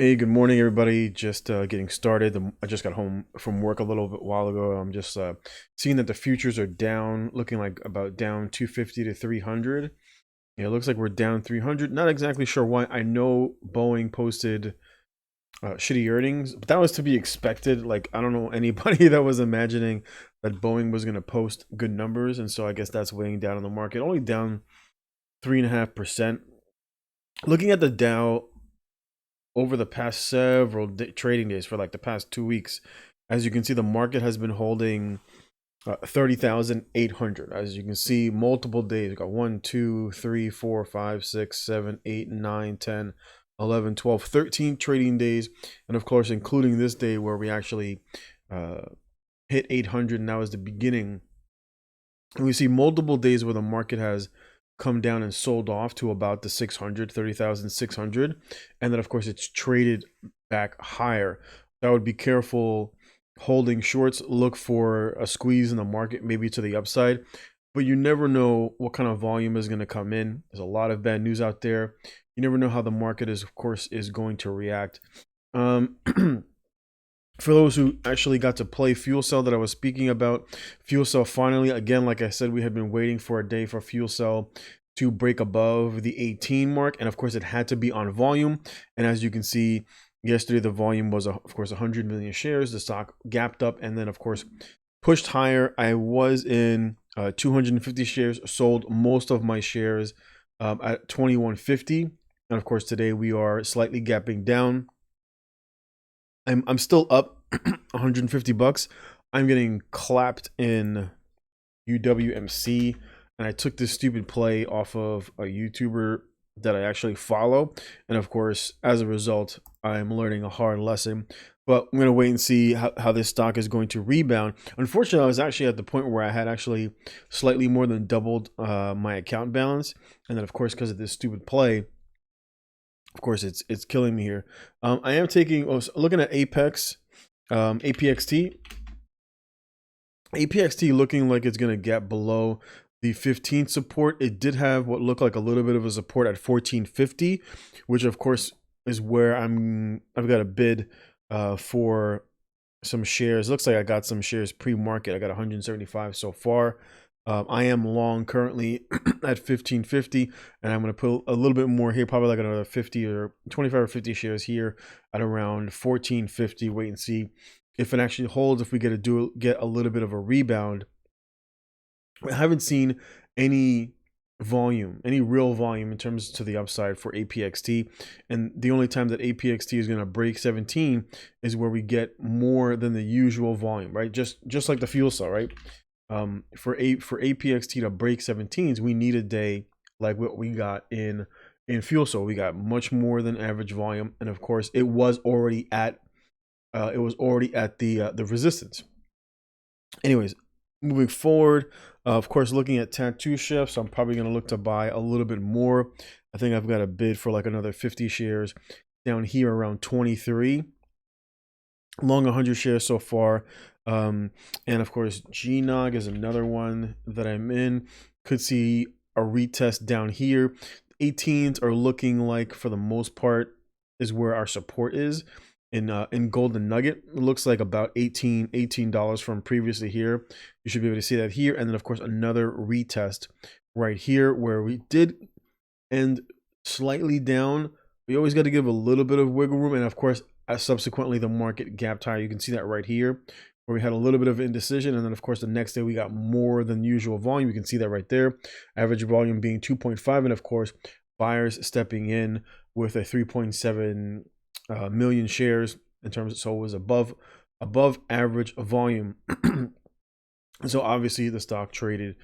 Hey, good morning, everybody. Just getting started. I just got home from work a little bit while ago. I'm just seeing that the futures are down, looking like about down 250 to 300. Yeah, it looks like we're down 300. Not exactly sure why. I know Boeing posted shitty earnings, but that was to be expected. Like, I don't know anybody that was imagining that Boeing was going to post good numbers. And so I guess that's weighing down on the market. Only down 3.5%. Looking at the Dow, over the past several trading days for like the past 2 weeks, as you can see, the market has been holding 30,800. As you can see, multiple days. We got 1, 2, 3, 4, 5, 6, 7, 8, 9, 10, 11, 12, 13 trading days. And of course, including this day where we actually uh, hit 800. And that was the beginning. And we see multiple days where the market has come down and sold off to about the 600, 30,600. And then, of course, it's traded back higher. So I would be careful holding shorts. Look for a squeeze in the market, maybe to the upside. But you never know what kind of volume is going to come in. There's a lot of bad news out there. You never know how the market is, of course, is going to react. For those who actually got to play Fuel Cell that I was speaking about, Fuel Cell finally, again, like I said, we had been waiting for a day for Fuel Cell to break above the 18 mark. And of course, it had to be on volume. And as you can see, yesterday, the volume was, of course, 100 million shares. The stock gapped up and then, of course, pushed higher. I was in 250 shares, sold most of my shares at 2150. And of course, today we are slightly gapping down. I'm still up 150 bucks. I'm getting clapped in UWMC, and I took this stupid play off of a YouTuber that I actually follow, and of course, as a result, I'm learning a hard lesson. But I'm gonna wait and see how this stock is going to rebound. Unfortunately, I was actually at the point where I had actually slightly more than doubled my account balance, and then of course, because of this stupid play, of course, it's killing me here. I am looking at Apex, APXT. APXT looking like it's gonna get below the 15 support. It did have what looked like a little bit of a support at 1450, which of course is where I've got a bid for some shares. Looks like I got some shares pre-market. I got 175 so far. I am long currently at 1550, and I'm going to put a little bit more here, probably like another 50 or 25 or 50 shares here at around 1450. Wait and see if it actually holds. If we get a little bit of a rebound. I haven't seen any volume, any real volume in terms to the upside for APXT, and the only time that APXT is going to break 17 is where we get more than the usual volume, right? Just like the fuel cell, right? For APXT to break 17s, we need a day like what we got in fuel cell. We got much more than average volume, and of course, it was already at the resistance. Anyways, moving forward, of course, looking at tattoo shifts, I'm probably going to look to buy a little bit more. I think I've got a bid for like another 50 shares down here around 23. Long 100 shares so far. And of course, GNOG is another one that I'm in. Could see a retest down here. 18s are looking like, for the most part, is where our support is. In Golden Nugget, it looks like about $18 from previously here. You should be able to see that here. And then, of course, another retest right here where we did end slightly down. We always got to give a little bit of wiggle room. And, of course, as subsequently the market gapped higher. You can see that right here where we had a little bit of indecision. And then, of course, the next day we got more than usual volume. You can see that right there. Average volume being 2.5. And, of course, buyers stepping in with a 3.7 million shares in terms of, so it was above average volume. So obviously the stock traded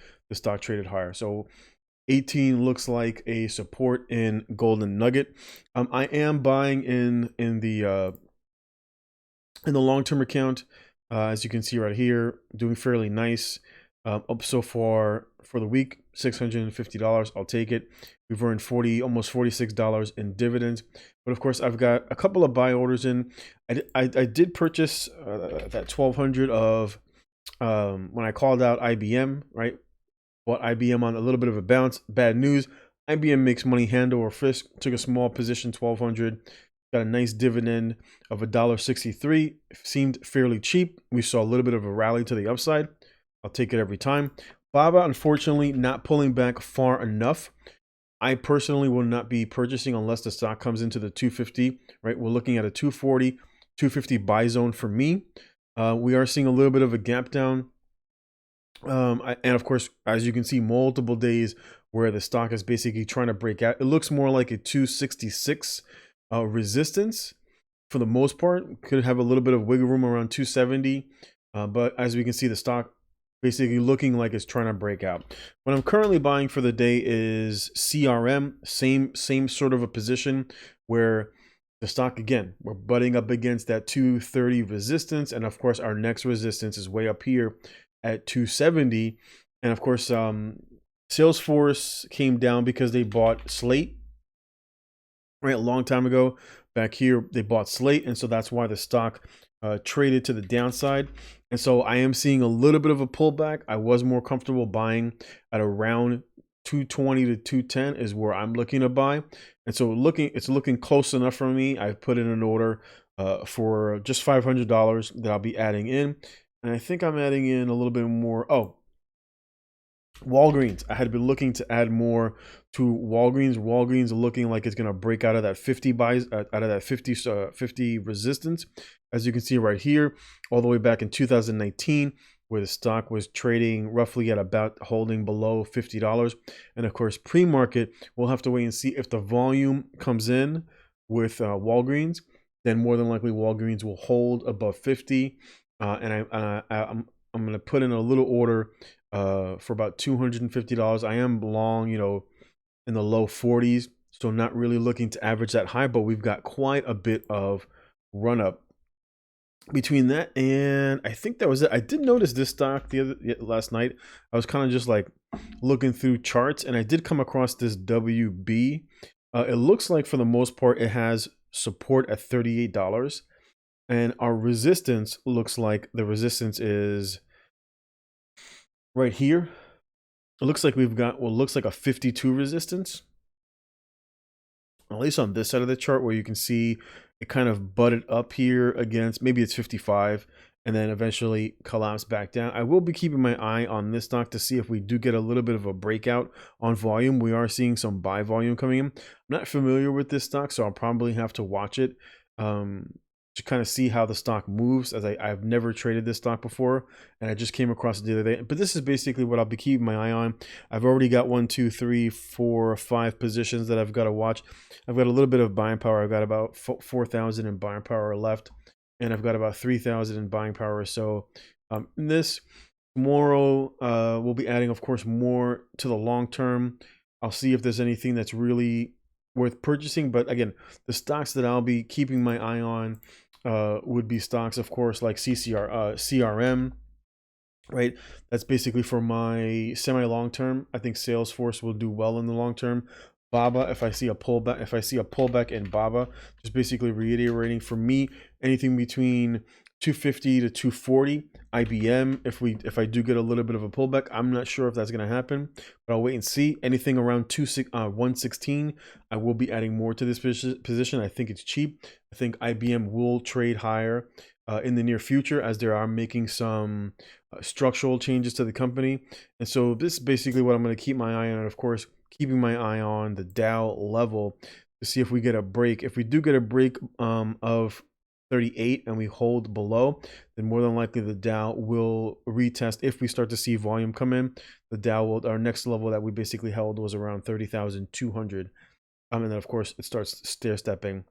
higher. So 18 looks like a support in Golden Nugget. I am buying in the long-term account, as you can see right here, doing fairly nice. Up so far for the week, $650. I'll take it. We've earned almost $46 in dividends. But of course, I've got a couple of buy orders in. I did purchase that 1200 of when I called out IBM, right? Bought IBM on a little bit of a bounce. Bad news. IBM makes money, handle or frisk. Took a small position, 1200. got a nice dividend of $1.63. Seemed fairly cheap. We saw a little bit of a rally to the upside. I'll take it every time. BABA, unfortunately, not pulling back far enough. I personally will not be purchasing unless the stock comes into the 250, right? We're looking at a 240, 250 buy zone for me. We are seeing a little bit of a gap down. And of course, as you can see, multiple days where the stock is basically trying to break out. It looks more like a 266 resistance for the most part. Could have a little bit of wiggle room around 270. But as we can see, the stock basically looking like it's trying to break out. What I'm currently buying for the day is CRM, same sort of a position where the stock, again, we're butting up against that 230 resistance. And of course, our next resistance is way up here at 270. And of course, Salesforce came down because they bought Slate, right? A long time ago. Back here, they bought Slate. And so that's why the stock traded to the downside. And so I am seeing a little bit of a pullback. I was more comfortable buying at around 220 to 210 is where I'm looking to buy. And so it's looking close enough for me. I've put in an order for just $500 that I'll be adding in. And I think I'm adding in a little bit more. Oh, Walgreens. I had been looking to add more to Walgreens. Walgreens looking like it's going to break out of that 50 buys, out of that 50 resistance. As you can see right here, all the way back in 2019, where the stock was trading roughly at about holding below $50. And of course, pre-market, we'll have to wait and see if the volume comes in with Walgreens. Then more than likely Walgreens will hold above 50. I'm going to put in a little order for about $250. I am long, in the low 40s, so not really looking to average that high, but we've got quite a bit of run up between that. And I think that was it. I did notice this stock last night. I was kind of just like looking through charts, and I did come across this WB. It looks like for the most part it has support at $38, and our resistance looks like the resistance is right here. It looks like we've got what looks like a 52 resistance, at least on this side of the chart, where you can see it kind of butted up here against, maybe it's 55, and then eventually collapse back down. I will be keeping my eye on this stock to see if we do get a little bit of a breakout on volume. We are seeing some buy volume coming in. I'm not familiar with this stock, so I'll probably have to watch it to kind of see how the stock moves, as I've never traded this stock before, and I just came across it the other day. But this is basically what I'll be keeping my eye on. I've already got 1, 2, 3, 4, 5 positions that I've got to watch. I've got a little bit of buying power. I've got about 4,000 in buying power left, and I've got about 3,000 in buying power. So this tomorrow we'll be adding, of course, more to the long term. I'll see if there's anything that's really worth purchasing. But again, the stocks that I'll be keeping my eye on would be stocks, of course, like CRM, right? That's basically for my semi-long term. I think Salesforce will do well in the long term. BABA, if I see a pullback in BABA, just basically reiterating for me, anything between 250 to 240. IBM, if I do get a little bit of a pullback, I'm not sure if that's going to happen, but I'll wait and see. Anything around 116, I will be adding more to this position. I think it's cheap. I think IBM will trade higher in the near future, as they are making some structural changes to the company. And so this is basically what I'm going to keep my eye on. And of course, keeping my eye on the Dow level to see if we get a break. If we do get a break of 38 and we hold below, then more than likely the Dow will retest. If we start to see volume come in, the Dow will, our next level that we basically held was around 30,200. And then of course it starts stair stepping.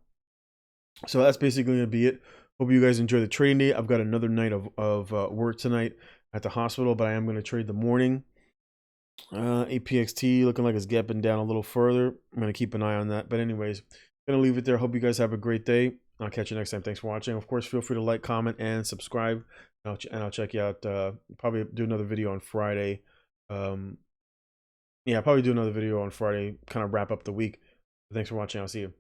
So that's basically gonna be it. Hope you guys enjoy the trading day. I've got another night of work tonight at the hospital, but I am going to trade the morning. APXT looking like it's gapping down a little further. I'm going to keep an eye on that. But anyways, going to leave it there. Hope you guys have a great day. I'll catch you next time. Thanks for watching. Of course, feel free to like, comment, and subscribe. And I'll check you out. Probably do another video on Friday. Yeah, probably do another video on Friday. Kind of wrap up the week. Thanks for watching. I'll see you.